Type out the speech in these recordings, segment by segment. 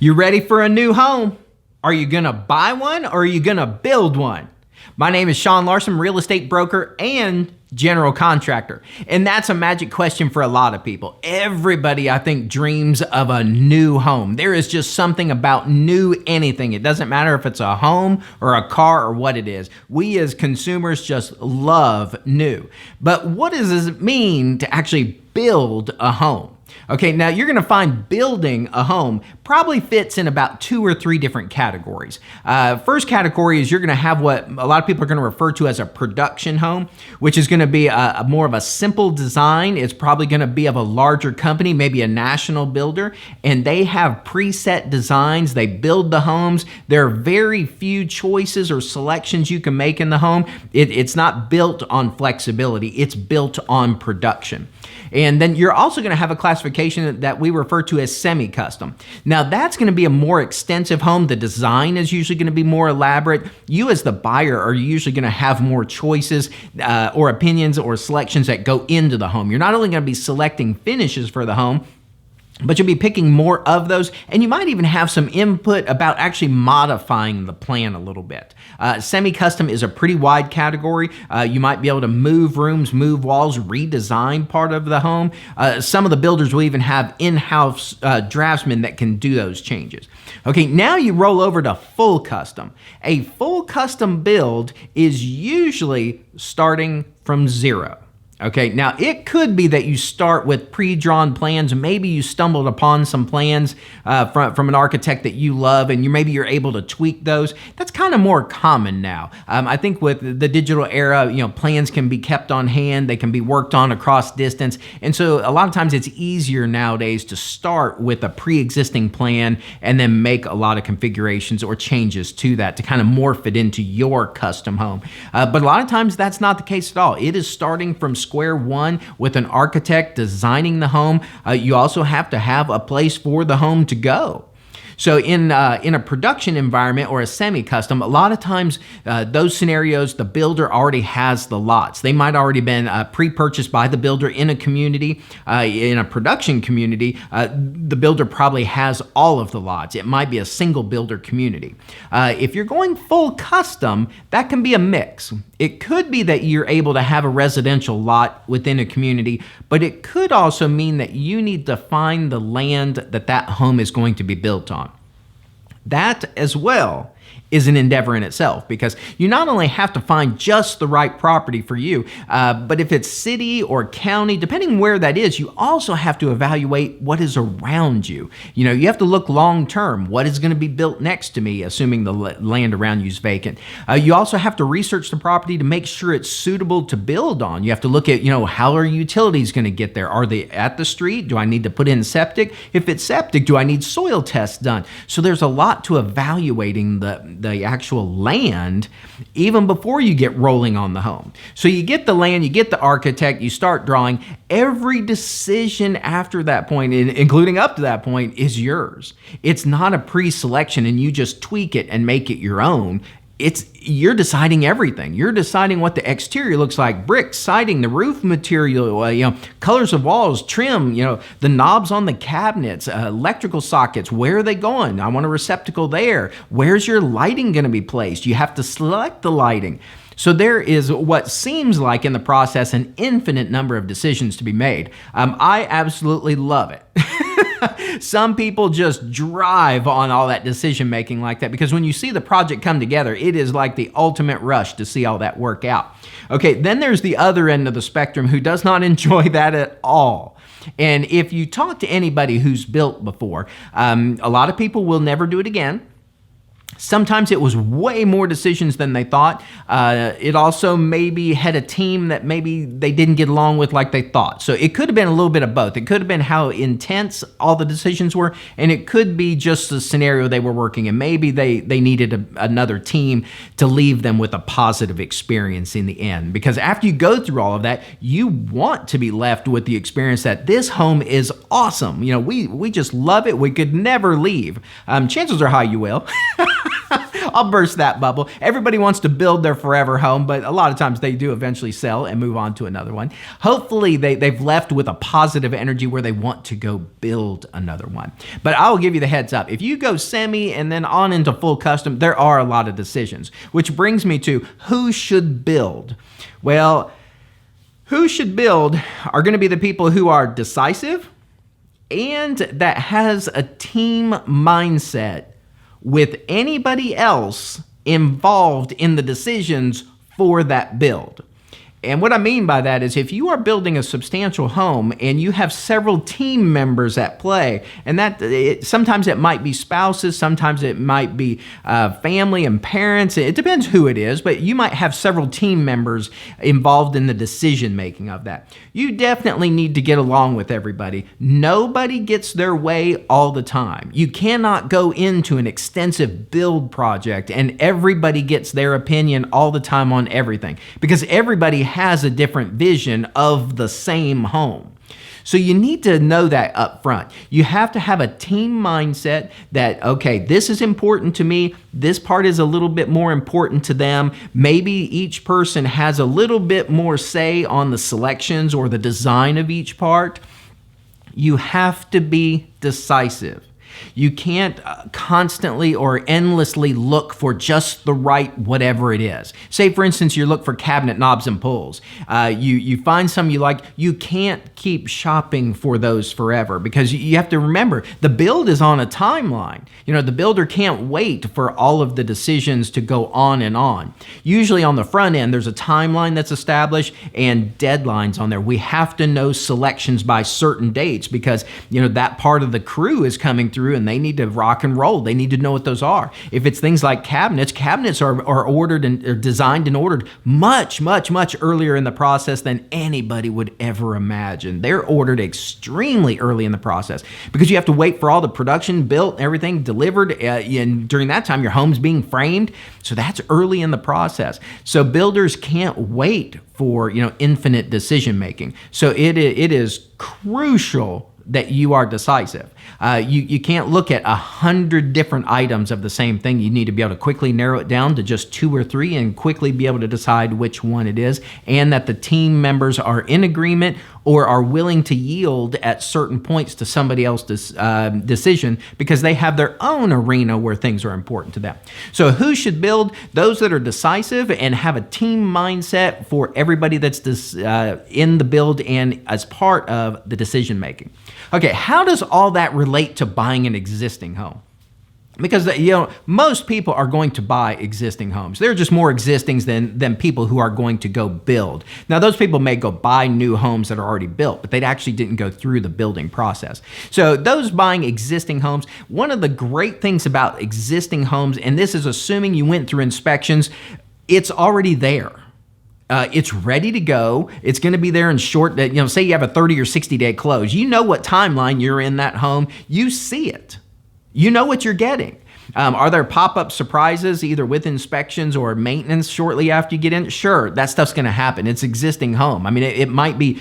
You ready for a new home? Are you gonna buy one or are you gonna build one? My name is Sean Larson, real estate broker and general contractor. And that's a magic question for a lot of people. Everybody, I think, dreams of a new home. There is just something about new anything. It doesn't matter if it's a home or a car or what it is. We as consumers just love new. But what does it mean to actually build a home? Okay, now you're gonna find building a home probably fits in about 2 or 3 different categories. First category is you're gonna have what a lot of people are gonna refer to as a production home, which is gonna be a more of a simple design. It's probably gonna be of a larger company, maybe a national builder, and they have preset designs. They build the homes. There are very few choices or selections you can make in the home. It's not built on flexibility, it's built on production. And then you're also gonna have a classification that we refer to as semi-custom. Now that's gonna be a more extensive home. The design is usually gonna be more elaborate. You as the buyer are usually gonna have more choices or opinions or selections that go into the home. You're not only gonna be selecting finishes for the home, but you'll be picking more of those, and you might even have some input about actually modifying the plan a little bit. Semi-custom is a pretty wide category. You might be able to move rooms, move walls, redesign part of the home. Some of the builders will even have in-house draftsmen that can do those changes. Okay, now you roll over to full custom. A full custom build is usually starting from zero. Okay, now it could be that you start with pre-drawn plans. Maybe you stumbled upon some plans from an architect that you love, and maybe you're able to tweak those. That's kind of more common now. I think with the digital era, plans can be kept on hand. They can be worked on across distance, and so a lot of times it's easier nowadays to start with a pre-existing plan and then make a lot of configurations or changes to that to kind of morph it into your custom home. But a lot of times that's not the case at all. It is starting from square one with an architect designing the home. You also have to have a place for the home to go. So in a production environment or a semi-custom, a lot of times those scenarios, the builder already has the lots. They might already been pre-purchased by the builder in a community. In a production community, the builder probably has all of the lots. It might be a single builder community. If you're going full custom, that can be a mix. It could be that you're able to have a residential lot within a community, but it could also mean that you need to find the land that home is going to be built on. That as well is an endeavor in itself, because you not only have to find just the right property for you, but if it's city or county, depending where that is, you also have to evaluate what is around you. You have to look long term. What is going to be built next to me, assuming the land around you is vacant? You also have to research the property to make sure it's suitable to build on. You have to look at, how are utilities going to get there? Are they at the street? Do I need to put in septic? If it's septic, do I need soil tests done? So there's a lot to evaluating the actual land even before you get rolling on the home. So you get the land, you get the architect, you start drawing. Every decision after that point, including up to that point, is yours. It's not a pre-selection and you just tweak it and make it your own. You're deciding everything. You're deciding what the exterior looks like, bricks, siding, the roof material, colors of walls, trim, the knobs on the cabinets, electrical sockets, where are they going? I want a receptacle there. Where's your lighting going to be placed? You have to select the lighting. So there is what seems like in the process an infinite number of decisions to be made. I absolutely love it. Some people just drive on all that decision making like that, because when you see the project come together, it is like the ultimate rush to see all that work out. Okay, then there's the other end of the spectrum who does not enjoy that at all. And if you talk to anybody who's built before, a lot of people will never do it again. Sometimes it was way more decisions than they thought. It also maybe had a team that maybe they didn't get along with like they thought. So it could have been a little bit of both. It could have been how intense all the decisions were, and it could be just the scenario they were working in. Maybe they needed another team to leave them with a positive experience in the end. Because after you go through all of that, you want to be left with the experience that this home is awesome. We just love it. We could never leave. Chances are high you will. I'll burst that bubble. Everybody wants to build their forever home, but a lot of times they do eventually sell and move on to another one. Hopefully they've left with a positive energy where they want to go build another one. But I will give you the heads up. If you go semi and then on into full custom, there are a lot of decisions, which brings me to who should build. Well, who should build are going to be the people who are decisive and that has a team mindset with anybody else involved in the decisions for that build. And what I mean by that is if you are building a substantial home and you have several team members at play, and sometimes it might be spouses, sometimes it might be family and parents, it depends who it is, but you might have several team members involved in the decision making of that. You definitely need to get along with everybody. Nobody gets their way all the time. You cannot go into an extensive build project and everybody gets their opinion all the time on everything, because everybody has a different vision of the same home. So you need to know that up front. You have to have a team mindset that, okay, this is important to me. This part is a little bit more important to them. Maybe each person has a little bit more say on the selections or the design of each part. You have to be decisive. You can't constantly or endlessly look for just the right whatever it is. Say, for instance, you look for cabinet knobs and pulls. You find some you like. You can't keep shopping for those forever because you have to remember the build is on a timeline. The builder can't wait for all of the decisions to go on and on. Usually on the front end, there's a timeline that's established and deadlines on there. We have to know selections by certain dates because, that part of the crew is coming through and they need to rock and roll. They need to know what those are. If it's things like cabinets are ordered and are designed and ordered much, much, much earlier in the process than anybody would ever imagine. They're ordered extremely early in the process because you have to wait for all the production built, everything delivered, and during that time your home's being framed. So that's early in the process. So builders can't wait for infinite decision making. So it is crucial that you are decisive. You can't look at 100 different items of the same thing. You need to be able to quickly narrow it down to just 2 or 3 and quickly be able to decide which one it is, and that the team members are in agreement or are willing to yield at certain points to somebody else's decision because they have their own arena where things are important to them. So who should build? Those that are decisive and have a team mindset for everybody that's in the build and as part of the decision making. Okay, how does all that relate to buying an existing home? Because most people are going to buy existing homes. There are just more existings than people who are going to go build. Now, those people may go buy new homes that are already built, but they actually didn't go through the building process. So those buying existing homes, one of the great things about existing homes, and this is assuming you went through inspections, it's already there. It's ready to go. It's going to be there in short, say you have a 30 or 60 day close. You know what timeline you're in that home. You see it. You know what you're getting. Are there pop-up surprises either with inspections or maintenance shortly after you get in? Sure, that stuff's going to happen. It's existing home. I mean, it might be,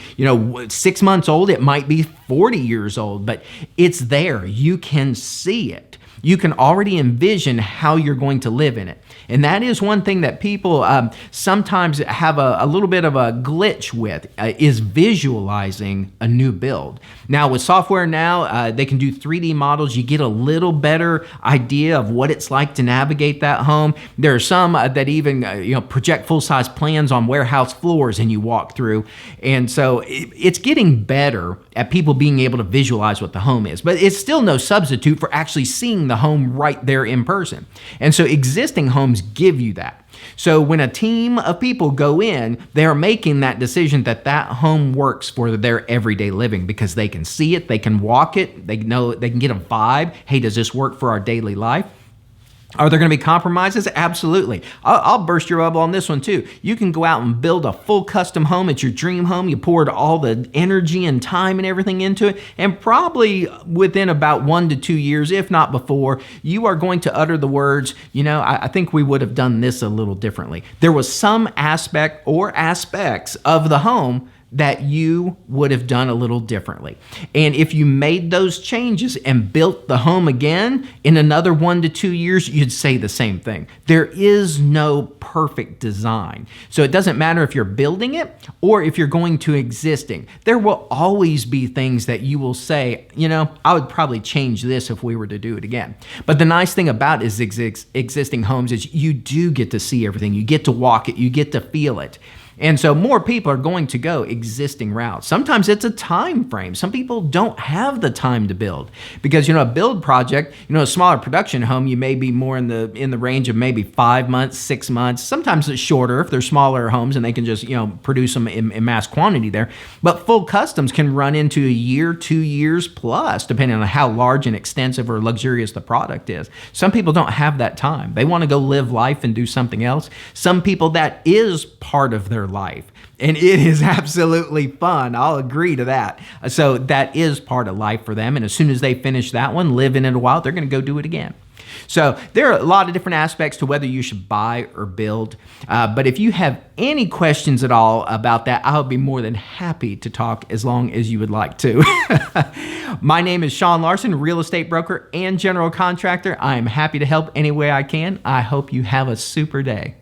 6 months old. It might be 40 years old, but it's there. You can see it. You can already envision how you're going to live in it. And that is one thing that people sometimes have a little bit of a glitch with, is visualizing a new build. Now with software now, they can do 3D models. You get a little better idea of what it's like to navigate that home. There are some that even project full-size plans on warehouse floors and you walk through. And so it's getting better at people being able to visualize what the home is. But it's still no substitute for actually seeing the home right there in person. And so existing homes give you that. So when a team of people go in, they're making that decision that home works for their everyday living because they can see it, they can walk it, they know they can get a vibe. Hey, does this work for our daily life? Are there going to be compromises? Absolutely. I'll burst your bubble on this one too. You can go out and build a full custom home. It's your dream home. You poured all the energy and time and everything into it. And probably within about 1 to 2 years, if not before, you are going to utter the words, I think we would have done this a little differently. There was some aspect or aspects of the home that you would have done a little differently. And if you made those changes and built the home again in another 1 to 2 years, you'd say the same thing. There is no perfect design. So it doesn't matter if you're building it or if you're going to existing. There will always be things that you will say, you know, I would probably change this if we were to do it again. But the nice thing about existing homes is you do get to see everything. You get to walk it. You get to feel it. And so more people are going to go existing routes. Sometimes it's a time frame. Some people don't have the time to build because, you know, a build project, you know, a smaller production home, you may be more in the range of maybe 5 months, 6 months. Sometimes it's shorter if they're smaller homes and they can just, you know, produce them in mass quantity there. But full customs can run into a year, 2 years plus, depending on how large and extensive or luxurious the product is. Some people don't have that time. They want to go live life and do something else. Some people, that is part of their life. And it is absolutely fun. I'll agree to that. So that is part of life for them. And as soon as they finish that one, live in it a while, they're going to go do it again. So there are a lot of different aspects to whether you should buy or build. But if you have any questions at all about that, I'll be more than happy to talk as long as you would like to. My name is Sean Larson, real estate broker and general contractor. I am happy to help any way I can. I hope you have a super day.